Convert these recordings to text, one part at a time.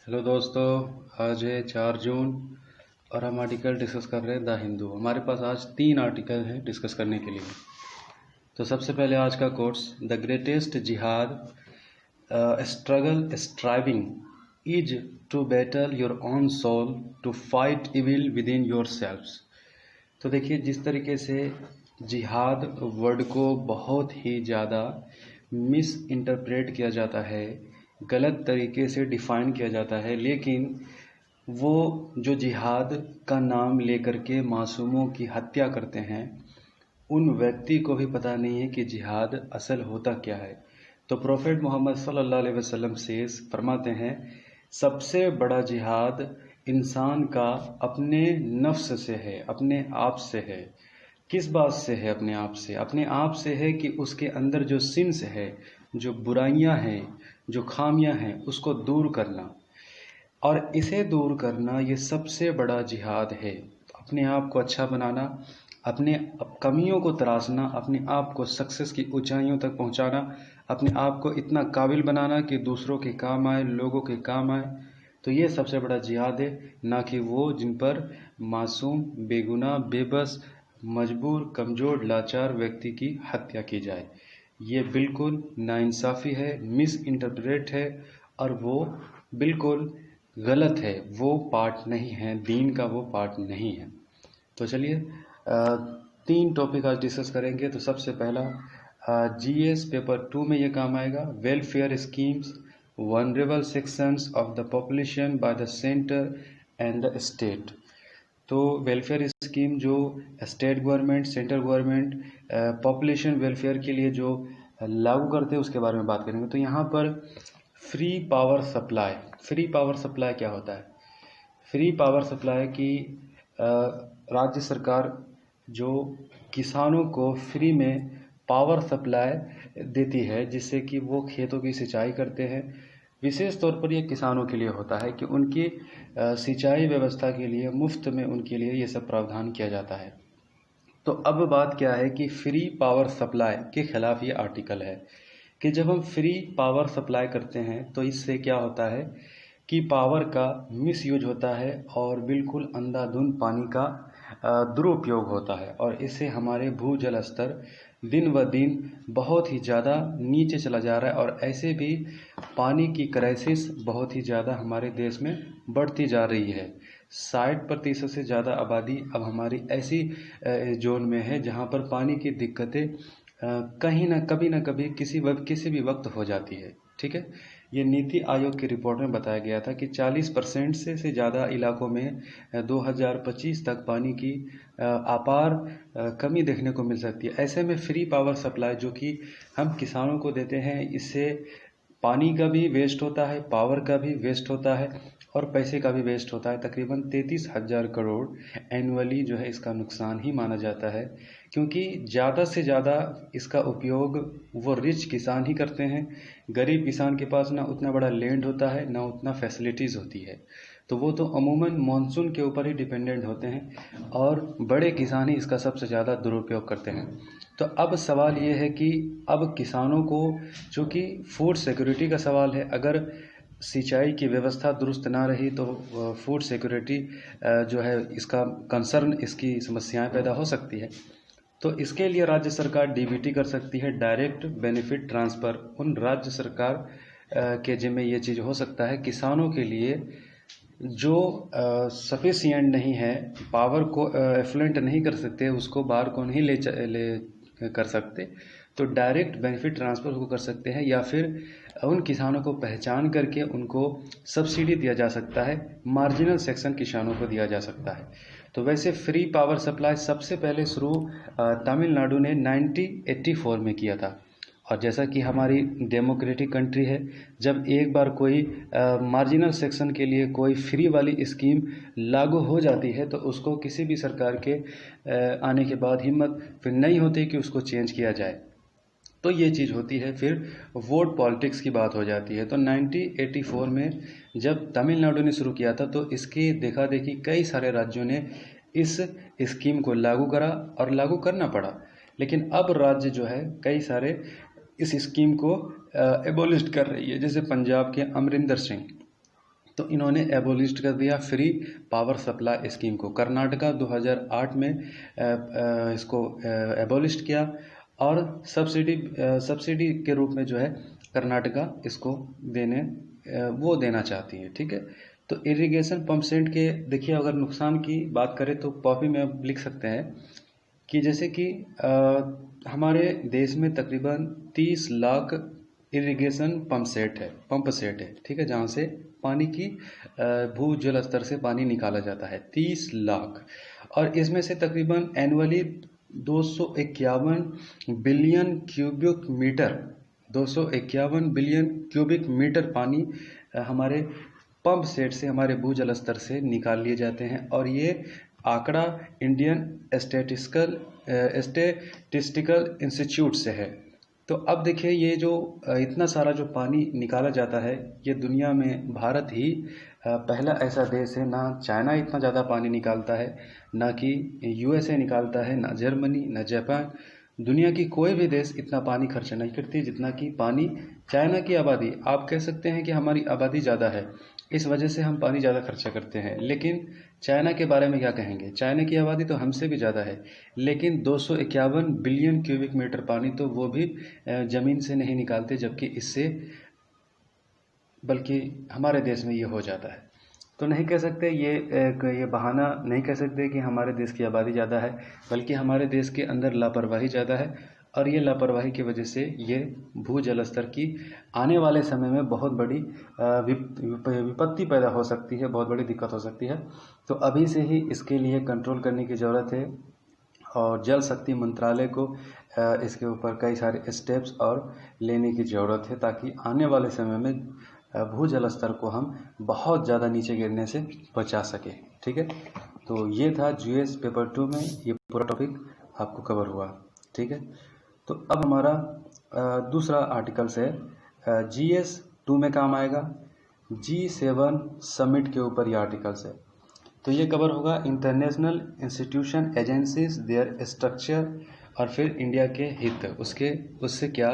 Hello दोस्तों, आज है 4 जून और हम आर्टिकल डिस्कस कर रहे हैं द हिंदू। हमारे पास आज 3 आर्टिकल हैं डिस्कस करने के लिए। तो सबसे पहले आज का कोट्स, द ग्रेटेस्ट जिहाद struggle striving is to battle your own soul to fight evil within your selves. तो देखिए, जिस तरीके से जिहाद वर्ड को बहुत ही ज़्यादा मिस इंटरप्रेट किया जाता है, गलत तरीके से डिफ़ाइन किया जाता है, लेकिन वो जो जिहाद का नाम लेकर के मासूमों की हत्या करते हैं, उन व्यक्ति को भी पता नहीं है कि जिहाद असल होता क्या है। तो प्रोफेट मोहम्मद सल्लल्लाहु अलैहि वसल्लम से फरमाते हैं, सबसे बड़ा जिहाद इंसान का अपने नफ्स से है, अपने आप से है। किस बात से है? अपने आप से। अपने आप से है कि उसके अंदर जो सिंस है, जो बुराइयां हैं, जो खामियां हैं, उसको दूर करना। और इसे दूर करना ये सबसे बड़ा जिहाद है। अपने आप को अच्छा बनाना, अपने कमियों को तराशना, अपने आप को सक्सेस की ऊंचाइयों तक पहुंचाना, अपने आप को इतना काबिल बनाना कि दूसरों के काम आए, लोगों के काम आए। तो ये सबसे बड़ा जिहाद है, ना कि वो जिन पर मासूम, बेगुनाह, बेबस, मजबूर, कमज़ोर, लाचार व्यक्ति की हत्या की जाए। ये बिल्कुल नाइंसाफ़ी है, मिस इंटरप्रेट है, और वो बिल्कुल गलत है। वो पार्ट नहीं है, दीन का वो पार्ट नहीं है। तो चलिए 3 टॉपिक आज डिस्कस करेंगे। तो सबसे पहला, जीएस पेपर 2 में ये काम आएगा, welfare schemes vulnerable sections of the population by the centre and the state. तो वेलफेयर स्कीम जो state government, central government population welfare के लिए जो लागू करते हैं, उसके बारे में बात करेंगे। तो यहाँ पर free power supply, free power supply क्या होता है? फ्री पावर सप्लाई की राज्य सरकार जो किसानों को फ्री में पावर सप्लाई देती है, जिससे कि वो खेतों की सिंचाई करते हैं। विशेष तौर पर ये किसानों के लिए होता है कि उनकी सिंचाई व्यवस्था के लिए मुफ्त में उनके लिए ये सब प्रावधान किया जाता है। तो अब बात क्या है कि फ्री पावर सप्लाई के खिलाफ ये आर्टिकल है कि जब हम फ्री पावर सप्लाई करते हैं तो इससे क्या होता है कि पावर का मिसयूज होता है और बिल्कुल अंधाधुंध पानी का दुरुपयोग होता है, और इससे हमारे भूजल स्तर दिन ब दिन बहुत ही ज़्यादा नीचे चला जा रहा है। और ऐसे भी पानी की क्राइसिस बहुत ही ज़्यादा हमारे देश में बढ़ती जा रही है। 60% से ज़्यादा आबादी अब हमारी ऐसी जोन में है जहाँ पर पानी की दिक्कतें कहीं ना कभी किसी भी वक्त हो जाती है। ठीक है, ये नीति आयोग की रिपोर्ट में बताया गया था कि 40% से ज़्यादा इलाकों में 2025 तक पानी की अपार कमी देखने को मिल सकती है। ऐसे में फ्री पावर सप्लाई जो कि हम किसानों को देते हैं, इससे पानी का भी वेस्ट होता है, पावर का भी वेस्ट होता है, और पैसे का भी वेस्ट होता है। तकरीबन 33,000 करोड़ एनुअली जो है इसका नुकसान ही माना जाता है, क्योंकि ज़्यादा से ज़्यादा इसका उपयोग वो रिच किसान ही करते हैं। गरीब किसान के पास ना उतना बड़ा लैंड होता है, ना उतना फैसिलिटीज़ होती है, तो वो तो अमूमन मानसून के ऊपर ही डिपेंडेंट होते हैं, और बड़े किसान ही इसका सबसे ज़्यादा दुरुपयोग करते हैं। तो अब सवाल ये है कि अब किसानों को, चूँकि फूड सिक्योरिटी का सवाल है, अगर सिंचाई की व्यवस्था दुरुस्त ना रही तो फूड सिक्योरिटी जो है इसका कंसर्न, इसकी समस्याएं पैदा हो सकती है। तो इसके लिए राज्य सरकार डीबीटी कर सकती है, डायरेक्ट बेनिफिट ट्रांसफ़र। उन राज्य सरकार के जिम्मे ये चीज़ हो सकता है। किसानों के लिए जो सफिशिएंट नहीं है, पावर को एफ्लुएंट नहीं कर सकते, उसको बाहर को नहीं ले कर सकते, तो डायरेक्ट बेनिफिट ट्रांसफ़र को कर सकते हैं, या फिर उन किसानों को पहचान करके उनको सब्सिडी दिया जा सकता है, मार्जिनल सेक्शन किसानों को दिया जा सकता है। तो वैसे फ्री पावर सप्लाई सबसे पहले शुरू तमिलनाडु ने 1984 में किया था। और जैसा कि हमारी डेमोक्रेटिक कंट्री है, जब एक बार कोई मार्जिनल सेक्शन के लिए कोई फ्री वाली स्कीम लागू हो जाती है, तो उसको किसी भी सरकार के आने के बाद हिम्मत फिर नहीं होती कि उसको चेंज किया जाए। तो ये चीज़ होती है, फिर वोट पॉलिटिक्स की बात हो जाती है। तो 1984 में जब तमिलनाडु ने शुरू किया था, तो इसकी देखा देखी कई सारे राज्यों ने इस स्कीम को लागू करा और लागू करना पड़ा। लेकिन अब राज्य जो है कई सारे इस स्कीम को एबोलिश कर रही है। जैसे पंजाब के अमरिंदर सिंह, तो इन्होंने एबोलिस्ट कर दिया फ्री पावर सप्लाई स्कीम को। कर्नाटका 2008 में इसको एबोलिस्ट किया और सब्सिडी के रूप में जो है कर्नाटका इसको देना चाहती है। ठीक है, तो इरिगेशन पंप सेट के देखिए, अगर नुकसान की बात करें तो कॉपी में अब लिख सकते हैं कि जैसे कि हमारे देश में तकरीबन 30 लाख इरिगेशन पंप सेट है। ठीक है, जहाँ से पानी की भूजल स्तर से पानी निकाला जाता है 30 लाख, और इसमें से तकरीबन एनुअली 251 बिलियन क्यूबिक मीटर पानी हमारे पंप सेट से, हमारे भूजल स्तर से निकाल लिए जाते हैं। और ये आंकड़ा इंडियन स्टैटिस्टिकल इंस्टीट्यूट से है। तो अब देखिए, ये जो इतना सारा जो पानी निकाला जाता है, ये दुनिया में भारत ही पहला ऐसा देश है, ना चाइना इतना ज़्यादा पानी निकालता है, ना कि यूएसए निकालता है, ना जर्मनी, ना जापान। दुनिया की कोई भी देश इतना पानी खर्च नहीं करती जितना कि पानी चाइना की आबादी। आप कह सकते हैं कि हमारी आबादी ज़्यादा है, इस वजह से हम पानी ज़्यादा खर्चा करते हैं, लेकिन चाइना के बारे में क्या कहेंगे? चाइना की आबादी तो हमसे भी ज़्यादा है, लेकिन 251 बिलियन क्यूबिक मीटर पानी तो वो भी ज़मीन से नहीं निकालते, जबकि बल्कि हमारे देश में ये हो जाता है। तो नहीं कह सकते, ये बहाना नहीं कह सकते कि हमारे देश की आबादी ज़्यादा है, बल्कि हमारे देश के अंदर लापरवाही ज़्यादा है, और ये लापरवाही की वजह से ये भूजल स्तर की आने वाले समय में बहुत बड़ी विपत्ति पैदा हो सकती है, बहुत बड़ी दिक्कत हो सकती है। तो अभी से ही इसके लिए कंट्रोल करने की ज़रूरत है, और जल शक्ति मंत्रालय को इसके ऊपर कई सारे स्टेप्स और लेने की ज़रूरत है, ताकि आने वाले समय में भूजल स्तर को हम बहुत ज़्यादा नीचे गिरने से बचा सकें। ठीक है, तो ये था जीएस पेपर 2 में ये पूरा टॉपिक आपको कवर हुआ। ठीक है, तो अब हमारा दूसरा आर्टिकल्स है, जीएस 2 में काम आएगा G7 समिट के ऊपर ये आर्टिकल्स है। तो ये कवर होगा international institution agencies, there structure, और फिर इंडिया के हित, उससे क्या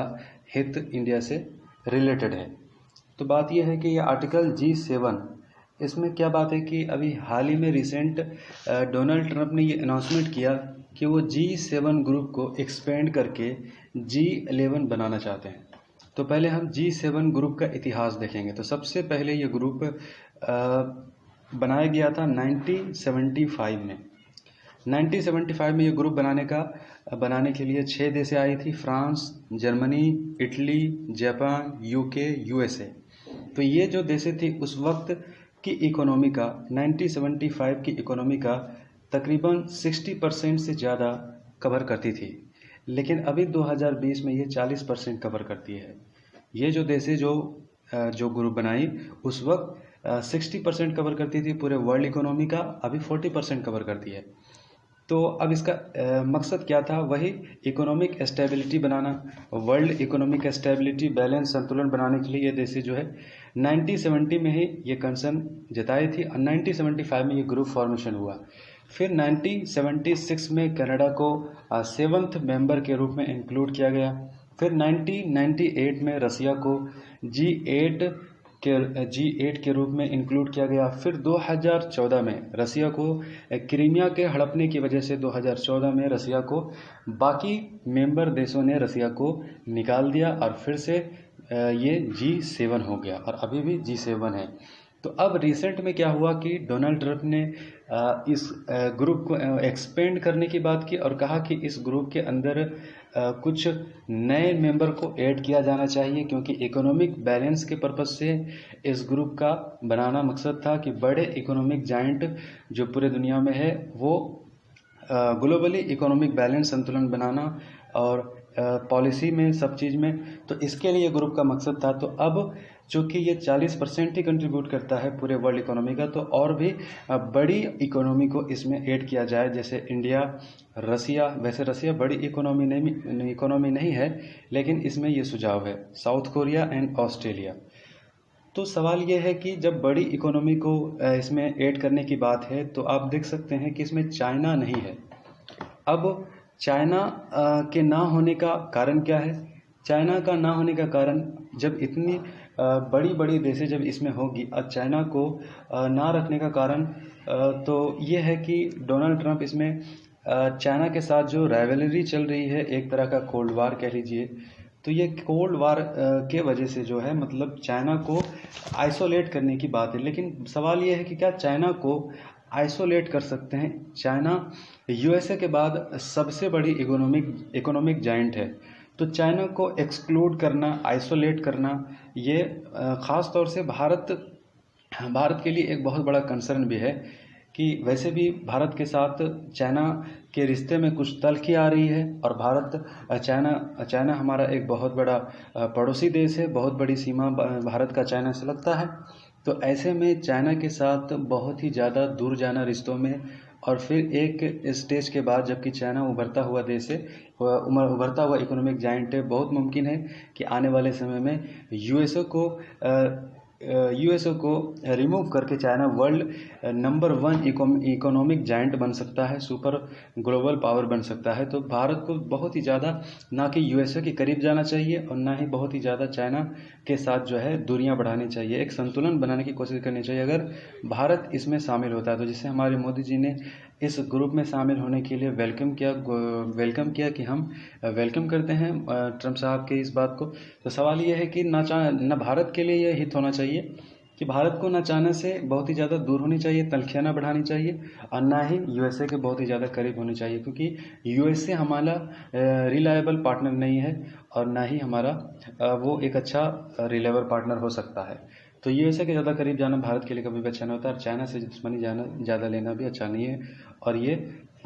हित इंडिया से रिलेटेड है। तो बात यह है कि ये आर्टिकल G7, इसमें क्या बात है कि अभी हाल ही में रिसेंट डोनाल्ड ट्रंप ने ये अनाउंसमेंट किया कि वो G7 ग्रुप को एक्सपेंड करके G11 बनाना चाहते हैं। तो पहले हम G7 ग्रुप का इतिहास देखेंगे। तो सबसे पहले ये ग्रुप बनाया गया था 1975 में। 1975 में ये ग्रुप बनाने के लिए 6 देशें आई थी, France, Germany, Italy, Japan, UK, USA. तो ये जो देशें थी उस वक्त की इकोनॉमी का, 1975 की इकोनॉमी का तकरीबन 60% से ज़्यादा कवर करती थी, लेकिन अभी 2020 में ये 40% कवर करती है। ये जो देशें जो ग्रुप बनाई उस वक्त 60% कवर करती थी पूरे वर्ल्ड इकोनॉमी का, अभी 40% कवर करती है। तो अब इसका मकसद क्या था? वही इकोनॉमिक स्टेबिलिटी बनाना, वर्ल्ड इकोनॉमिक स्टेबिलिटी, बैलेंस, संतुलन बनाने के लिए ये देशें जो है 1970 में ही ये कंसर्न जताई थी, और 1975 में ये ग्रुप फॉर्मेशन हुआ। फिर 1976 में कनाडा को 7th मेंबर के रूप में इंक्लूड किया गया। फिर 1998 में रसिया को G8 के रूप में इंक्लूड किया गया। फिर 2014 में रसिया को क्रीमिया के हड़पने की वजह से 2014 में रसिया को बाकी मेंबर देशों ने रसिया को निकाल दिया, और फिर से ये G7 हो गया, और अभी भी G7 है। तो अब रिसेंट में क्या हुआ कि डोनाल्ड ट्रंप ने इस ग्रुप को एक्सपेंड करने की बात की, और कहा कि इस ग्रुप के अंदर कुछ नए मेंबर को ऐड किया जाना चाहिए, क्योंकि इकोनॉमिक बैलेंस के पर्पज़ से इस ग्रुप का बनाना मकसद था कि बड़े इकोनॉमिक जाइंट जो पूरे दुनिया में है वो ग्लोबली इकोनॉमिक बैलेंस, संतुलन बनाना, और पॉलिसी में, सब चीज़ में, तो इसके लिए ग्रुप का मकसद था। तो अब चूँकि ये 40% ही कंट्रीब्यूट करता है पूरे वर्ल्ड इकोनॉमी का, तो और भी बड़ी इकोनॉमी को इसमें ऐड किया जाए, जैसे इंडिया, रसिया। वैसे रसिया बड़ी इकोनॉमी नहीं है, लेकिन इसमें ये सुझाव है, साउथ कोरिया एंड ऑस्ट्रेलिया। तो सवाल ये है कि जब बड़ी इकोनॉमी को इसमें ऐड करने की बात है, तो आप देख सकते हैं कि इसमें चाइना नहीं है। अब चाइना के ना होने का कारण क्या है? चाइना का ना होने का कारण, जब इतनी बड़ी बड़ी देशें जब इसमें होगी और चाइना को ना रखने का कारण तो ये है कि डोनाल्ड ट्रंप इसमें चाइना के साथ जो राइवलरी चल रही है, एक तरह का कोल्ड वार कह लीजिए, तो ये कोल्ड वार के वजह से जो है मतलब चाइना को आइसोलेट करने की बात है। लेकिन सवाल ये है कि क्या चाइना को आइसोलेट कर सकते हैं? चाइना यूएसए के बाद सबसे बड़ी इकोनॉमिक जाइंट है, तो चाइना को एक्सक्लूड करना, आइसोलेट करना, ये ख़ास तौर से भारत के लिए एक बहुत बड़ा कंसर्न भी है कि वैसे भी भारत के साथ चाइना के रिश्ते में कुछ तल्खी आ रही है, और चाइना हमारा एक बहुत बड़ा पड़ोसी देश है, बहुत बड़ी सीमा भारत का चाइना से लगता है। तो ऐसे में चाइना के साथ बहुत ही ज़्यादा दूर जाना रिश्तों में, और फिर एक स्टेज के बाद जबकि चाइना उभरता हुआ देश है, उभरता हुआ इकोनॉमिक जाइंट है, बहुत मुमकिन है कि आने वाले समय में यूएसए को रिमूव करके China world number 1 economic giant बन सकता है, सुपर ग्लोबल पावर बन सकता है। तो भारत को बहुत ही ज़्यादा ना कि यूएसए के करीब जाना चाहिए और ना ही बहुत ही ज़्यादा चाइना के साथ जो है दूरियां बढ़ानी चाहिए, एक संतुलन बनाने की कोशिश करनी चाहिए। अगर भारत इसमें शामिल होता है तो जिससे हमारे मोदी जी ने इस ग्रुप में शामिल होने के लिए वेलकम किया कि हम वेलकम करते हैं ट्रंप साहब के इस बात को। तो सवाल ये है कि ना भारत के लिए ये हित होना चाहिए कि भारत को ना चाइना से बहुत ही ज़्यादा दूर होनी चाहिए, तल्खियाँ ना बढ़ानी चाहिए, और ना ही यूएसए के बहुत ही ज़्यादा करीब होनी चाहिए, क्योंकि यूएसए हमारा रिलायबल पार्टनर नहीं है, और ना ही हमारा वो एक अच्छा रिलायबल पार्टनर हो सकता है। तो यूएसए के ज़्यादा करीब जाना भारत के लिए कभी भी अच्छा नहीं होता, और चाइना से दुश्मनी ज़्यादा लेना भी अच्छा नहीं है। और ये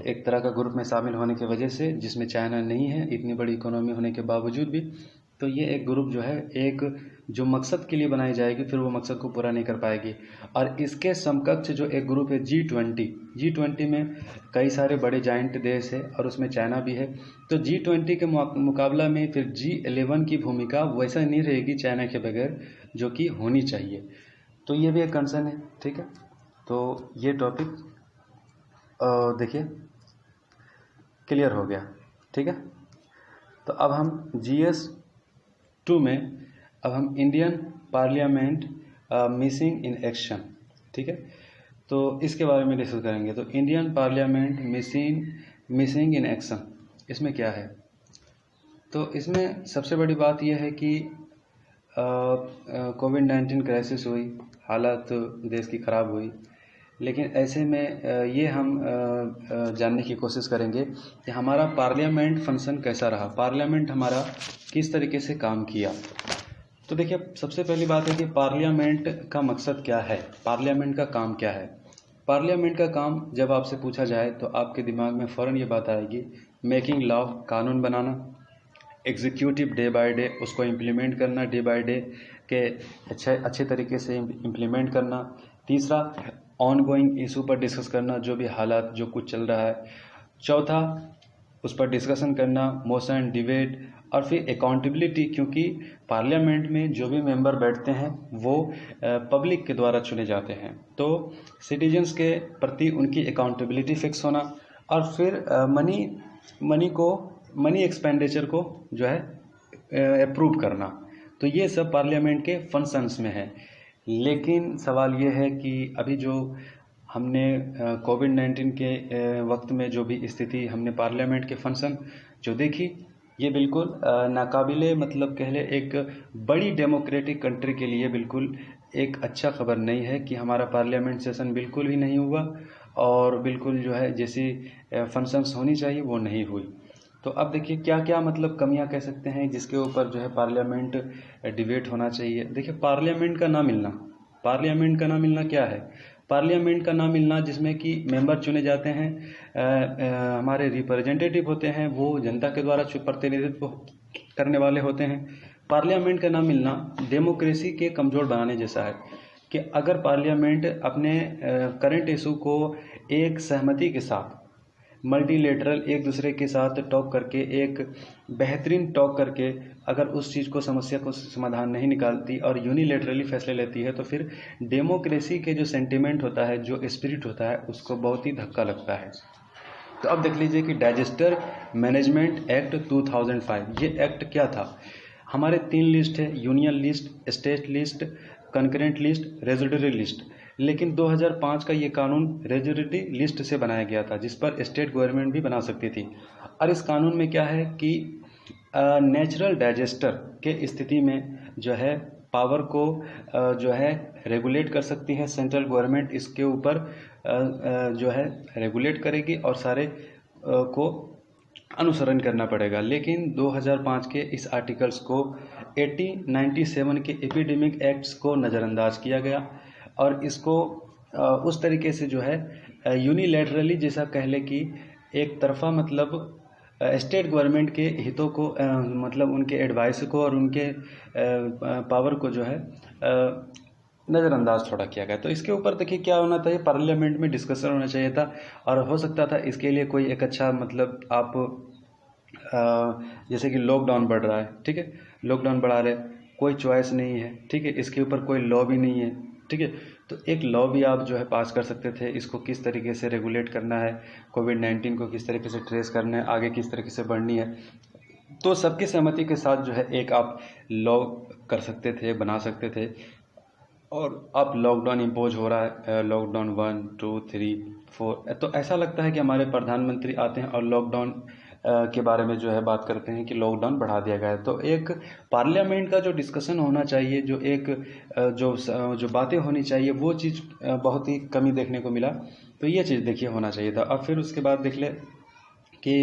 एक तरह का ग्रुप में शामिल होने की वजह से, जिसमें चाइना नहीं है इतनी बड़ी इकोनॉमी होने के बावजूद भी, तो ये एक ग्रुप जो है एक जो मकसद के लिए बनाई जाएगी फिर वो मकसद को पूरा नहीं कर पाएगी। और इसके समकक्ष जो एक ग्रुप है G20 में कई सारे बड़े जाइंट देश है और उसमें चाइना भी है। तो G20 के मुकाबला में फिर G11 की भूमिका वैसा नहीं रहेगी चाइना के बगैर, जो कि होनी चाहिए। तो ये भी एक कंसर्न है, ठीक है। तो ये टॉपिक देखिए क्लियर हो गया, ठीक है। तो अब हम GS2 में अब हम Indian parliament missing in action, ठीक है, तो इसके बारे में डिस्कस करेंगे। तो Indian parliament missing in action, इसमें क्या है? तो इसमें सबसे बड़ी बात यह है कि कोविड-19 क्राइसिस हुई, हालात देश की ख़राब हुई, लेकिन ऐसे में ये हम जानने की कोशिश करेंगे कि हमारा पार्लियामेंट फंक्शन कैसा रहा, पार्लियामेंट हमारा किस तरीके से काम किया। तो देखिए, सबसे पहली बात है कि पार्लियामेंट का मकसद क्या है, पार्लियामेंट का काम क्या है। पार्लियामेंट का काम जब आपसे पूछा जाए तो आपके दिमाग में फ़ौरन ये बात आएगी, मेकिंग लॉ, कानून बनाना, एग्जीक्यूटिव डे बाय डे उसको इम्प्लीमेंट करना, डे बाय डे के अच्छे तरीके से इम्प्लीमेंट करना। तीसरा, ऑन गोइंग इशू पर डिस्कस करना, जो भी हालात जो कुछ चल रहा है। चौथा, उस पर डिस्कशन करना, मोशन, डिबेट, और फिर अकाउंटेबिलिटी, क्योंकि पार्लियामेंट में जो भी मेंबर बैठते हैं वो पब्लिक के द्वारा चुने जाते हैं, तो सिटीजन्स के प्रति उनकी अकाउंटेबिलिटी फिक्स होना, और फिर मनी एक्सपेंडिचर को जो है अप्रूव करना। तो ये सब पार्लियामेंट के फंक्शंस में है। लेकिन सवाल ये है कि अभी जो हमने कोविड-19 के वक्त में जो भी स्थिति हमने पार्लियामेंट के फंक्शन जो देखी, ये बिल्कुल नाकाबिले मतलब कह ले एक बड़ी डेमोक्रेटिक कंट्री के लिए बिल्कुल एक अच्छा खबर नहीं है कि हमारा पार्लियामेंट सेशन बिल्कुल भी नहीं हुआ, और बिल्कुल जो है जैसी फंक्शंस होनी चाहिए वो नहीं हुई। तो अब देखिए क्या क्या मतलब कमियां कह सकते हैं जिसके ऊपर जो है पार्लियामेंट डिबेट होना चाहिए। देखिए, पार्लियामेंट का ना मिलना क्या है? पार्लियामेंट का ना मिलना जिसमें कि मेंबर चुने जाते हैं, हमारे रिप्रेजेंटेटिव होते हैं, वो जनता के द्वारा प्रतिनिधित्व करने वाले होते हैं। पार्लियामेंट का ना मिलना डेमोक्रेसी के कमज़ोर बनाने जैसा है कि अगर पार्लियामेंट अपने करंट इशू को एक सहमति के साथ मल्टीलेटरल एक दूसरे के साथ टॉक करके, एक बेहतरीन टॉक करके अगर उस चीज़ को, समस्या को समाधान नहीं निकालती और यूनिलेटरली फैसले लेती है, तो फिर डेमोक्रेसी के जो सेंटिमेंट होता है, जो स्पिरिट होता है, उसको बहुत ही धक्का लगता है। तो अब देख लीजिए कि डिजास्टर मैनेजमेंट एक्ट 2005, ये एक्ट क्या था? हमारे 3 लिस्ट है, union list, state list, concurrent list, residuary list. लेकिन 2005 का ये कानून रेजिडरी लिस्ट से बनाया गया था, जिस पर स्टेट गवर्नमेंट भी बना सकती थी। और इस कानून में क्या है कि नेचुरल डिजास्टर के स्थिति में जो है पावर को जो है रेगुलेट कर सकती है सेंट्रल गवर्नमेंट, इसके ऊपर जो है रेगुलेट करेगी और सारे को अनुसरण करना पड़ेगा। लेकिन 2005 के इस आर्टिकल्स को 1897 के एपिडेमिक एक्ट्स को नज़रअंदाज किया गया और इसको उस तरीके से जो है यूनिलैटरली, जैसा कह ले कि एक तरफा, मतलब स्टेट गवर्नमेंट के हितों को मतलब उनके एडवाइस को और उनके पावर को जो है नज़रअंदाज थोड़ा किया गया। तो इसके ऊपर देखिए क्या होना चाहिए, पार्लियामेंट में डिस्कशन होना चाहिए था और हो सकता था इसके लिए कोई एक अच्छा, मतलब आप जैसे कि लॉकडाउन बढ़ रहा है, ठीक है, लॉकडाउन बढ़ा रहे, कोई चॉइस नहीं है, ठीक है, इसके ऊपर कोई लॉ भी नहीं है, ठीक है, तो एक लॉ भी आप जो है पास कर सकते थे, इसको किस तरीके से रेगुलेट करना है, कोविड-19 को किस तरीके से ट्रेस करना है, आगे किस तरीके से बढ़नी है। तो सबकी सहमति के साथ जो है एक आप लॉ कर सकते थे, बना सकते थे। और अब लॉकडाउन इम्पोज हो रहा है, लॉकडाउन 1, 2, 3, 4, तो ऐसा लगता है कि हमारे प्रधानमंत्री आते हैं और लॉकडाउन के बारे में जो है बात करते हैं कि लॉकडाउन बढ़ा दिया गया है। तो एक पार्लियामेंट का जो डिस्कशन होना चाहिए, जो एक जो बातें होनी चाहिए, वो चीज़ बहुत ही कमी देखने को मिला। तो ये चीज़ देखिए होना चाहिए था। अब फिर उसके बाद देख ले कि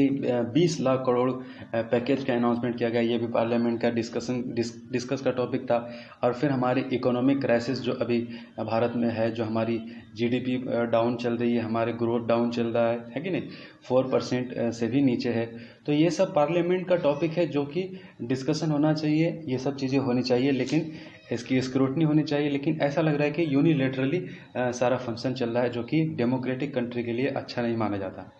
20 लाख करोड़ पैकेज का अनाउंसमेंट किया गया, ये भी पार्लियामेंट का डिस्कस का टॉपिक था। और फिर हमारी इकोनॉमिक क्राइसिस जो अभी भारत में है, जो हमारी जीडीपी डाउन चल रही है, हमारे ग्रोथ डाउन चल रहा है कि नहीं, 4% से भी नीचे है। तो ये सब पार्लियामेंट का टॉपिक है जो कि डिस्कशन होना चाहिए, ये सब चीज़ें होनी चाहिए, लेकिन इसकी स्क्रूटनी होनी चाहिए। लेकिन ऐसा लग रहा है कि यूनिलैटरली सारा फंक्शन चल रहा है, जो कि डेमोक्रेटिक कंट्री के लिए अच्छा नहीं माना जाता।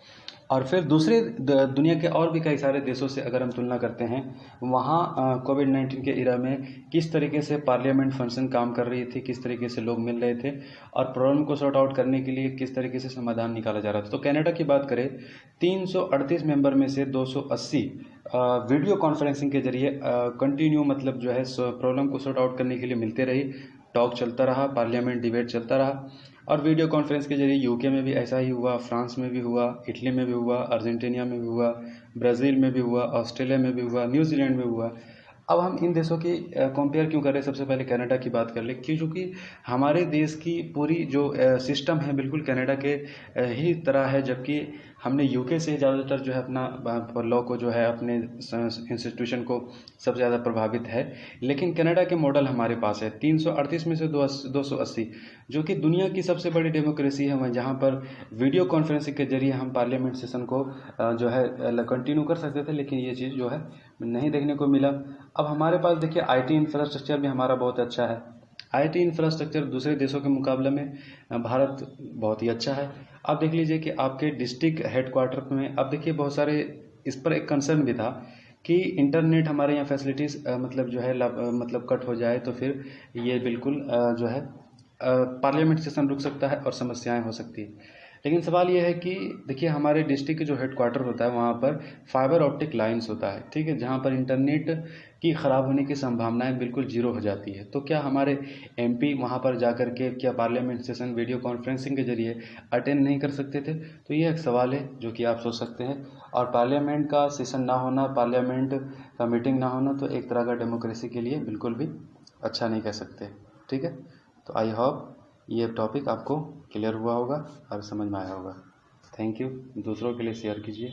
और फिर दूसरे दुनिया के और भी कई सारे देशों से अगर हम तुलना करते हैं, वहाँ कोविड-19 के इरा में किस तरीके से पार्लियामेंट फंक्शन काम कर रही थी, किस तरीके से लोग मिल रहे थे और प्रॉब्लम को सॉर्ट आउट करने के लिए किस तरीके से समाधान निकाला जा रहा था। तो कनाडा की बात करें, 338 मेंबर में से 280 वीडियो कॉन्फ्रेंसिंग के जरिए कंटिन्यू, मतलब जो है प्रॉब्लम को सॉर्ट आउट करने के लिए मिलते रही, टॉक चलता रहा, पार्लियामेंट डिबेट चलता रहा। और वीडियो कॉन्फ्रेंस के जरिए यूके में भी ऐसा ही हुआ, फ्रांस में भी हुआ, इटली में भी हुआ, अर्जेंटीना में भी हुआ, ब्राज़ील में भी हुआ, ऑस्ट्रेलिया में भी हुआ, न्यूजीलैंड में हुआ। अब हम इन देशों की कंपेयर क्यों कर रहे हैं, सबसे पहले कनाडा की बात कर ले, क्योंकि हमारे देश की पूरी जो सिस्टम है बिल्कुल कनाडा के ही तरह है, जबकि हमने यूके से ज़्यादातर जो है अपना लॉ को जो है अपने इंस्टीट्यूशन को सबसे ज़्यादा प्रभावित है। लेकिन कनाडा के मॉडल हमारे पास है, 338 में से 280, जो कि दुनिया की सबसे बड़ी डेमोक्रेसी है, वहाँ जहाँ पर वीडियो कॉन्फ्रेंसिंग के जरिए हम पार्लियामेंट सेशन को जो है कंटिन्यू कर सकते थे, लेकिन ये चीज़ जो है नहीं देखने को मिला। अब हमारे पास देखिए आईटी इंफ्रास्ट्रक्चर भी हमारा बहुत अच्छा है। आईटी इंफ्रास्ट्रक्चर दूसरे देशों के मुकाबले में भारत बहुत ही अच्छा है। आप देख लीजिए कि आपके डिस्ट्रिक्ट हेडक्वार्टर में, अब देखिए बहुत सारे इस पर एक कंसर्न भी था कि इंटरनेट हमारे यहाँ फैसिलिटीज़ मतलब जो है मतलब कट हो जाए तो फिर ये बिल्कुल जो है पार्लियामेंट सेशन रुक सकता है और समस्याएं हो सकती है। लेकिन सवाल ये है कि देखिए हमारे डिस्ट्रिक्ट के जो हेडक्वार्टर होता है वहाँ पर फाइबर ऑप्टिक लाइंस होता है, ठीक है, जहाँ पर इंटरनेट की ख़राब होने की संभावनाएं बिल्कुल जीरो हो जाती है। तो क्या हमारे एमपी वहाँ पर जाकर के क्या पार्लियामेंट सेशन वीडियो कॉन्फ्रेंसिंग के जरिए अटेंड नहीं कर सकते थे? तो ये एक सवाल है जो कि आप सोच सकते हैं। और पार्लियामेंट का सेशन ना होना, पार्लियामेंट का मीटिंग ना होना, तो एक तरह का डेमोक्रेसी के लिए बिल्कुल भी अच्छा नहीं कह सकते, ठीक है। तो आई होप ये टॉपिक आपको क्लियर हुआ होगा और समझ में आया होगा। Thank you. दूसरों के लिए शेयर कीजिए।